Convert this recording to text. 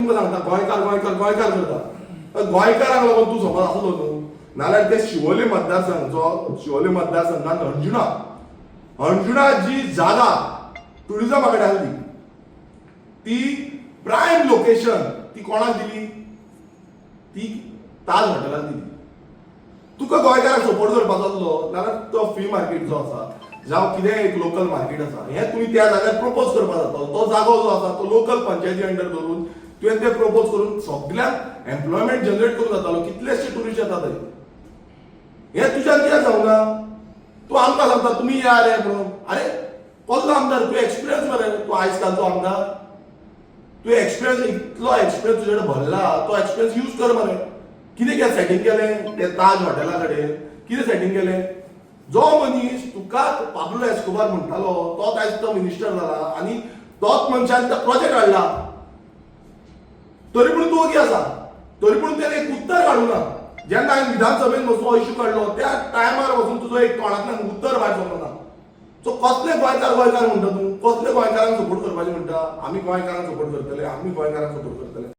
तुमकां सांगता गोंयकार गोंयकार गोंयकार करता गोंयकारांक लागून तूं समज आसलो न्हू नाल्यार ते शिवोले मतदारसंघाचो शिवोले मतदारसंघात अंजुणा जी जागा टुरिझमा कडेन आसली ती प्रायम लोकेशन ती कोणाक दिली ती ताज हॉटेलाक दिली तुका गोंयकाराक सपोर्ट करपाचो आसलो नाल्यार तो फ्ली मार्केट जो आसा जावं कितें एक लोकल मार्केट आसा हें तुमी त्या जाग्यार प्रपोज करपाक जाता तो जागो जो आसा तो लोकल पंचायती अंडर धरून तुवें ते प्रपोज करून सगळ्यांक एम्प्लॉयमेंट जनरेट करूंक जातालो कितलेशे टुरिस्ट येता थंय हें तुज्यान कित्याक जावना तूं आमकां सांगता तुमी या रे म्हणून अरे कसलो आमदार तुवें एक्सपिरियन्स मरे तूं आयज कालचो आमदार तुवें एक्सपिरियन्स इतलो एक्सपिरियन्स तुजे कडेन भरला तो एक्सपिरियन्स यूज कर मरे कितें कितें सेटींग केलें ते ताज हॉटेला कडेन कितें सेटींग केलें जो मनीस तुका पाब्लो एस्कोबार म्हणटालो तोच आयज तो मिनिस्टर जाला आनी तोच मनशान तो प्रोजेक्ट हाडला तरी पूण तूं ओगी आसा तरी पूण तेणें एक उत्तर काडूना जेन्ना हांवें विधानसभेन वचून इश्यू काडलो त्या टायमार वचून तुजो एक तोंडांतल्यान उत्तर भायर सरलो ना सो कसले गोंयकार गोंयकार म्हणटा तूं कसले गोंयकारांक सपोर्ट करपाचें म्हणटा आमी गोंयकारांक सपोर्ट करतले आमी गोंयकारांक सपोर्ट करतले